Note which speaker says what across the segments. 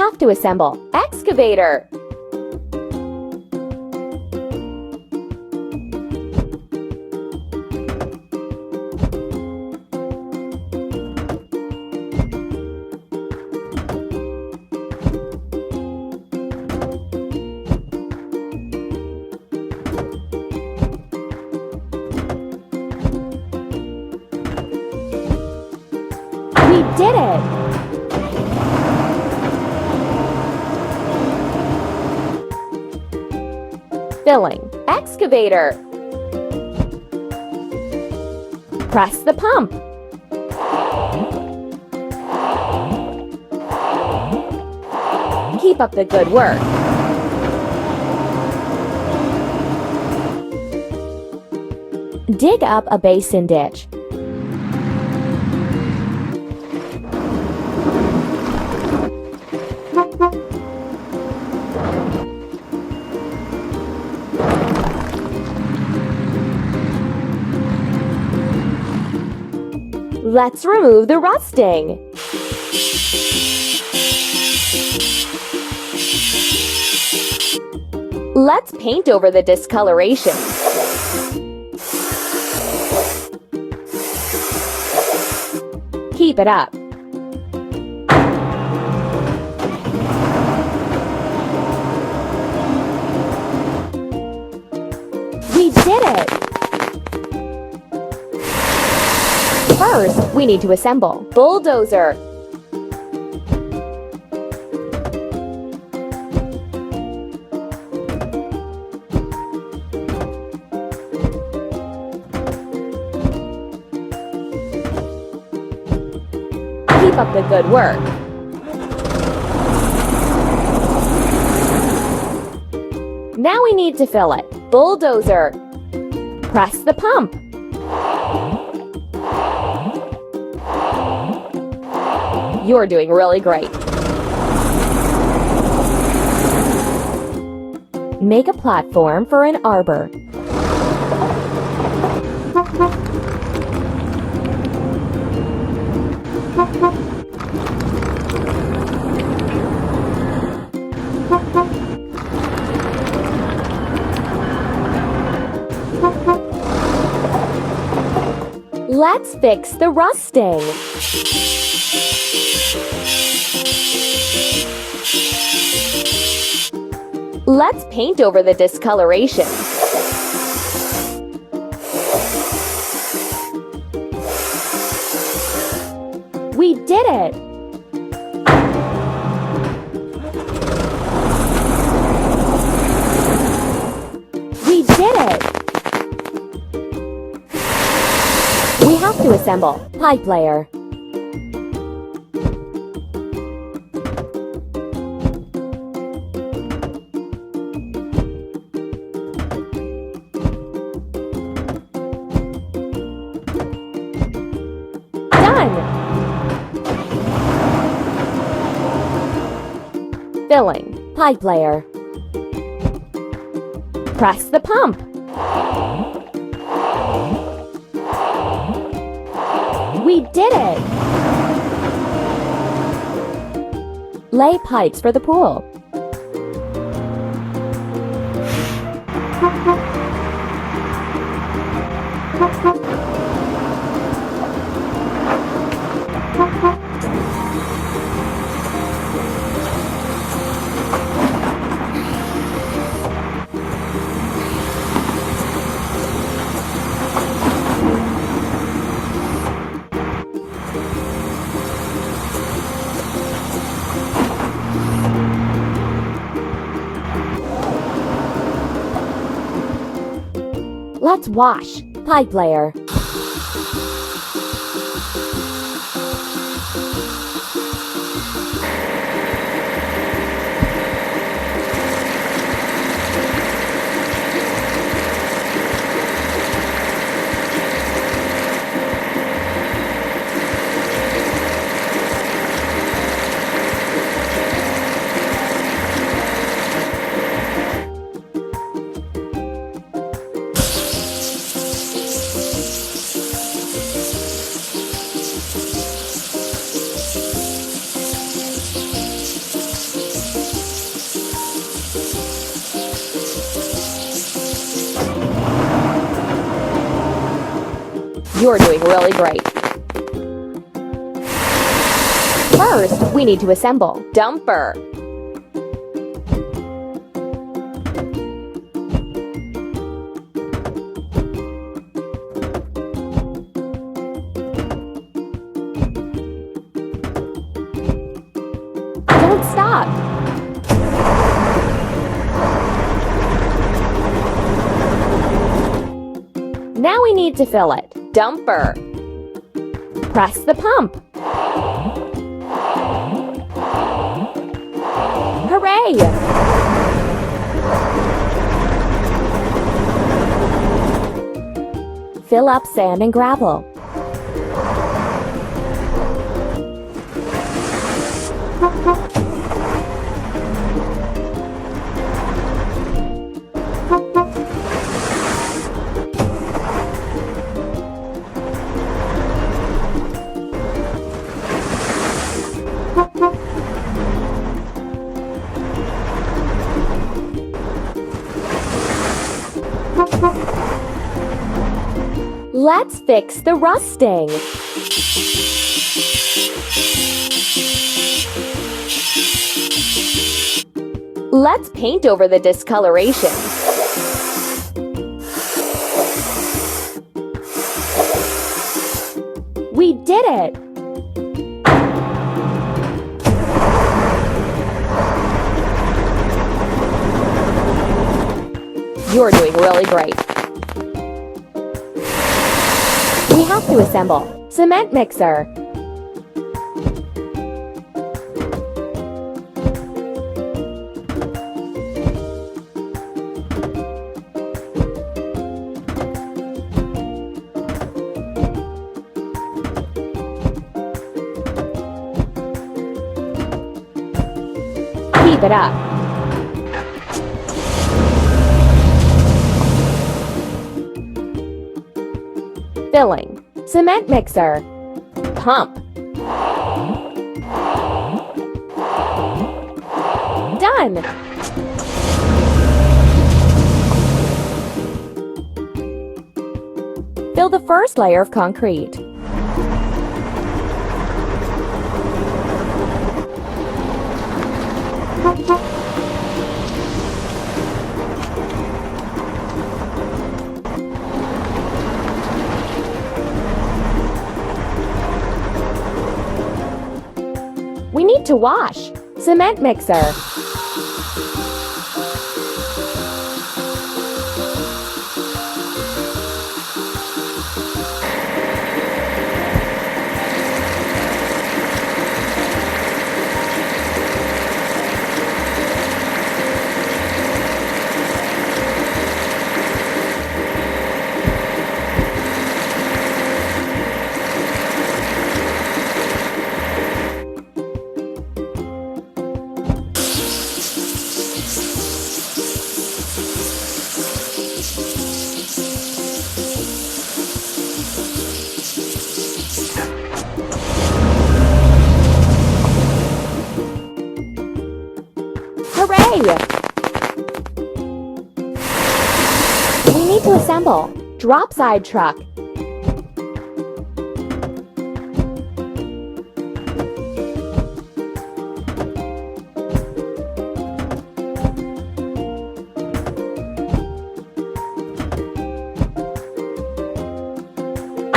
Speaker 1: have to assemble Excavator. We did it! Filling Excavator. Press the pump. Keep up the good work. Dig up a basin ditch. Let's remove the rusting. Let's paint over the discoloration. Keep it up. We did it! First, we need to assemble bulldozer. Keep up the good work. Now we need to fill it. Bulldozer. Press the pump. You're doing really great. Make a platform for an arbor. Let's fix the rusting. Let's paint over the discoloration. We did it! We did it! We have to assemble pipe layer. Filling pipe layer. Press the pump. We did it! Lay pipes for the pool. Let's wash pipe layer. You're doing really great. First, we need to assemble dumper. Don't stop. Now we need to fill it. Dumper. Press the pump. Hooray! Fill up sand and gravel. Let's fix the rusting. Let's paint over the discoloration. We did it! You're doing really great. We have to assemble cement mixer. Keep it up. Filling. Cement mixer. Pump. Done! Fill the first layer of concrete. We need to wash. Cement mixer. Hooray! We need to assemble drop side truck.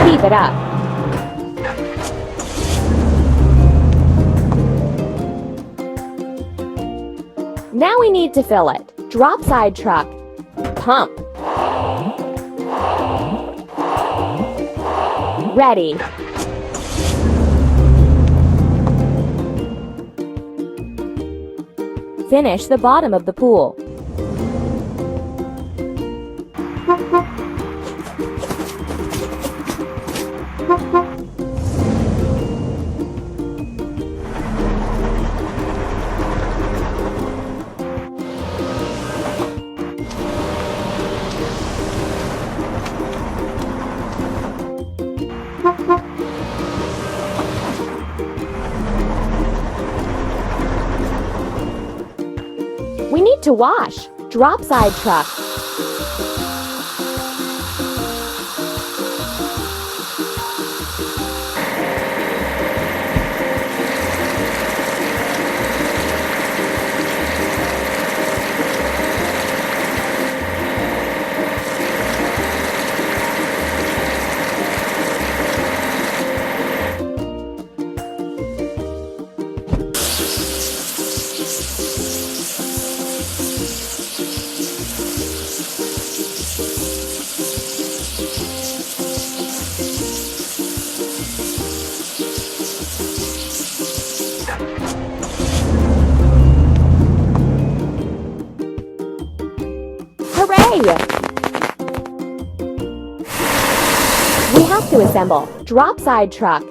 Speaker 1: Keep it up. Now we need to fill it. Drop side truck. Pump. Ready. Finish the bottom of the pool. We need to wash. Drop side truck. assemble. Drop side truck.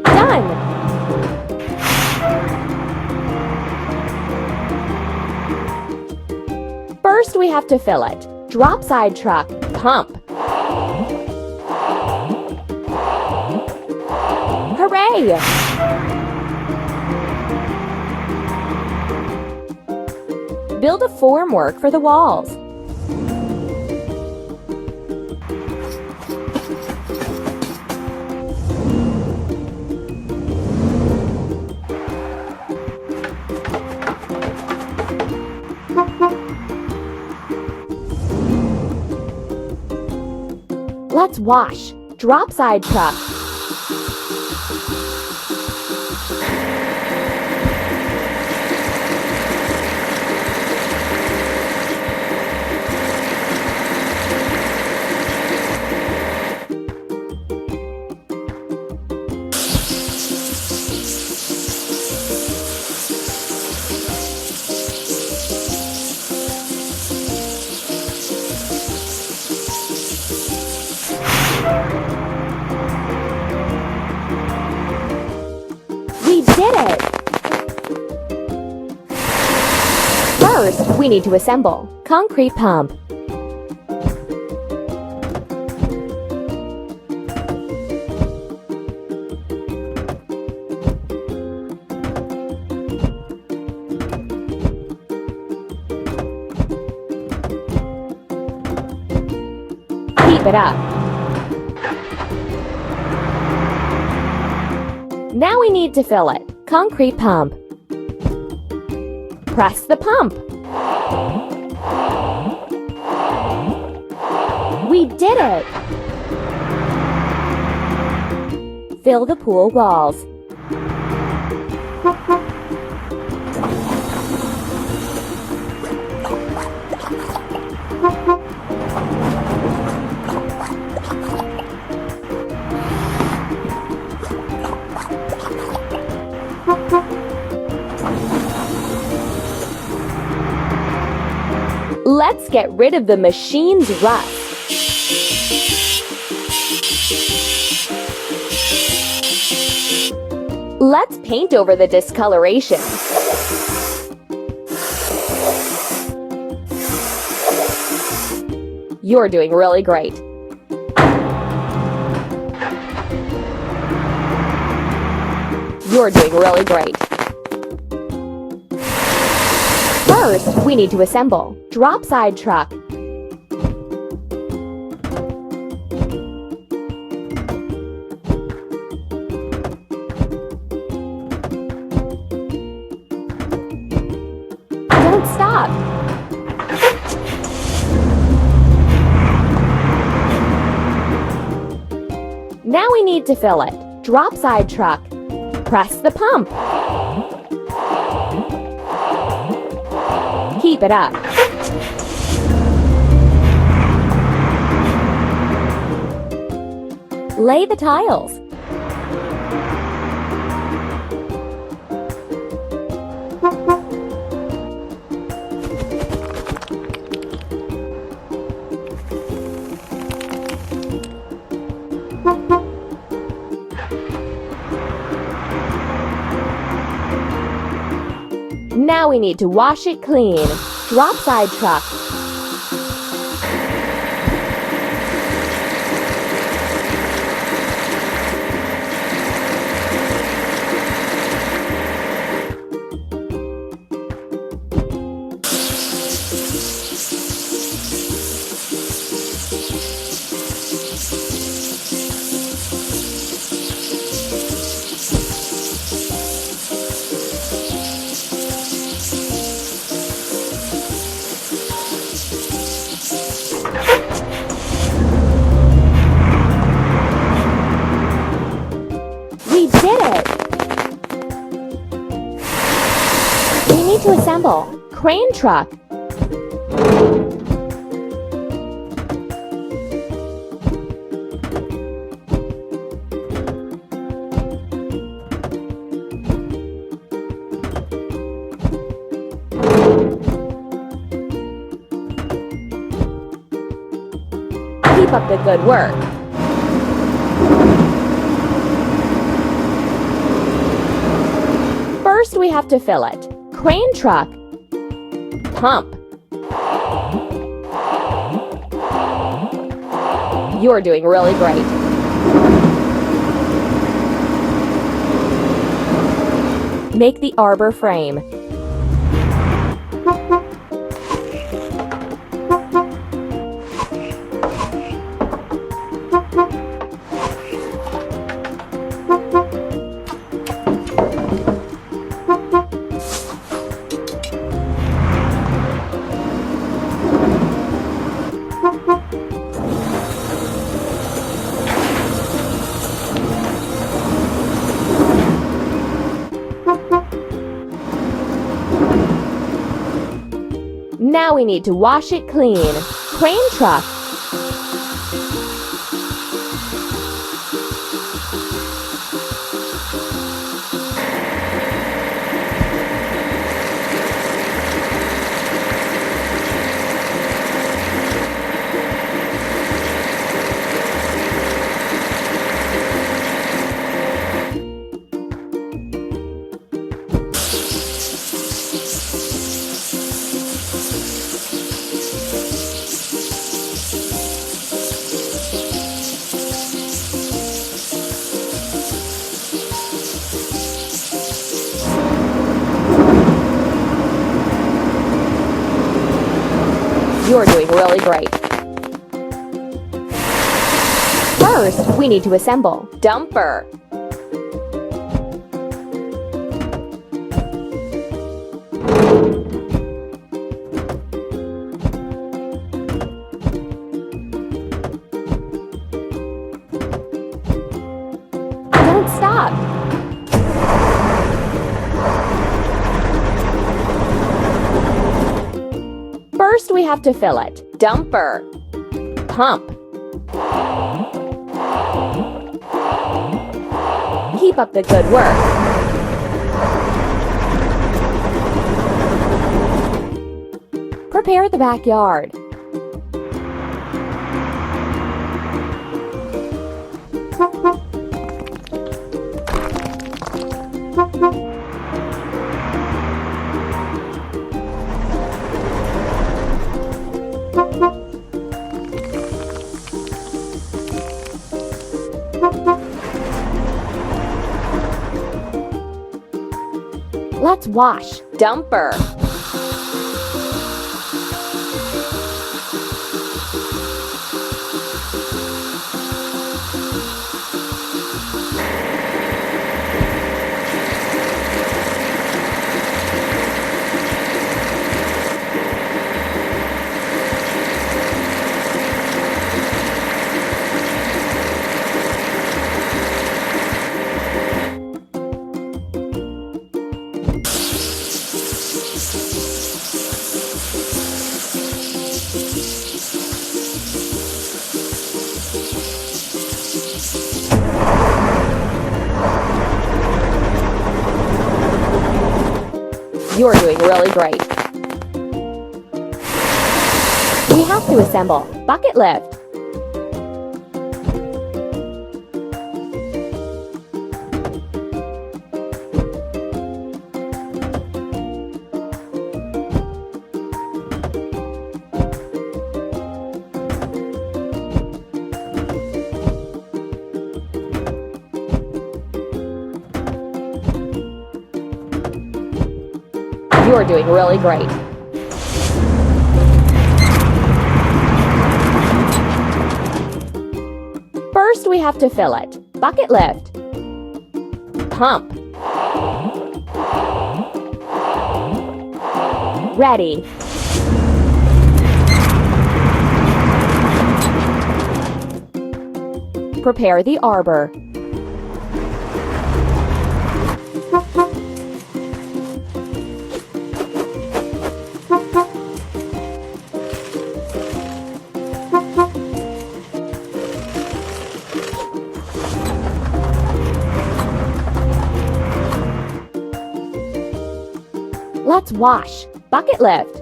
Speaker 1: Done! First, we have to fill it. Drop side truck. Pump. Hooray! Build a formwork for the walls. Let's wash. Drop side truck. We did it! First, we need to assemble. Concrete pump. Keep it up. Now we need to fill it. Concrete pump. Press the pump. We did it! Fill the pool walls. Let's get rid of the machine's rust. Let's paint over the discoloration. You're doing really great. You're doing really great. First, we need to assemble. Drop side truck. Don't stop. Now we need to fill it. Drop side truck. Press the pump. Keep it up. Lay the tiles. Now we need to wash it clean. Drop side truck. We did it! We need to assemble. Crane truck. Keep up the good work. First, we have to fill it. Crane truck. Pump. You're doing really great. Make the arbor frame. Now we need to wash it clean. Crane truck. You're doing really great. First, we need to assemble. Dumper. Don't stop. First, we have to fill it. Dumper. Pump. Keep up the good work. Prepare the backyard. Let's wash. Dumper. You're doing really great. We have to assemble. Bucket lift. You're doing really great. First, we have to fill it. Bucket lift. Pump. Ready. Prepare the arbor. Let's wash. Bucket lift.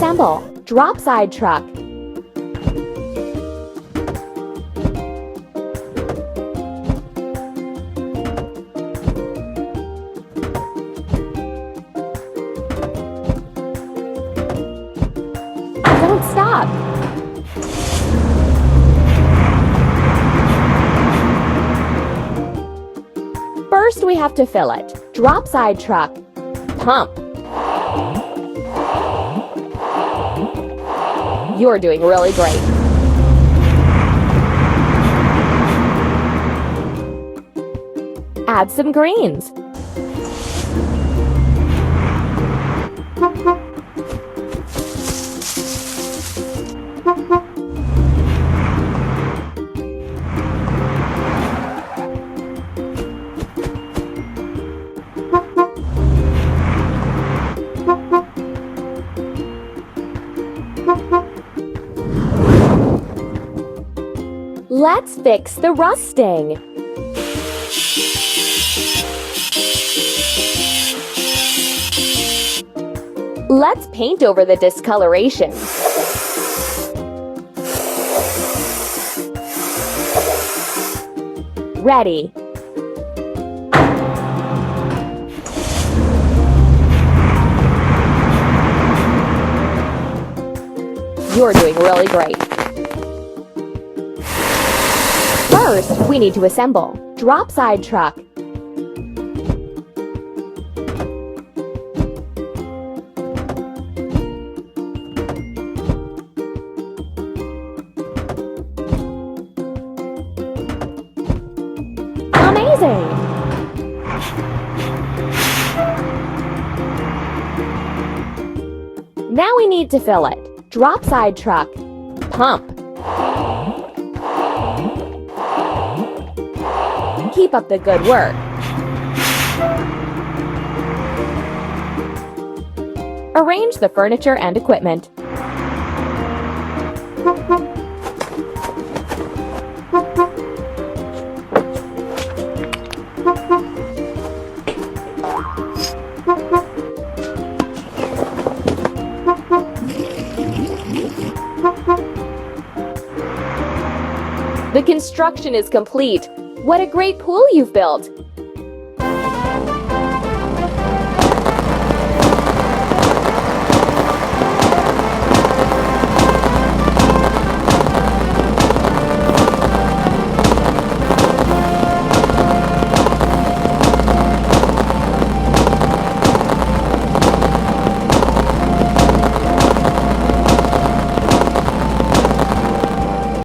Speaker 1: assemble. Drop side truck. Don't stop. First, we have to fill it. Drop side truck. Pump. You're doing really great. Add some greens. Let's fix the rusting. Let's paint over the discoloration. Ready. You're doing really great. First, we need to assemble. Drop side truck. Amazing! Now we need to fill it. Drop side truck. Pump. Keep up the good work. Arrange the furniture and equipment. The construction is complete. What a great pool you've built!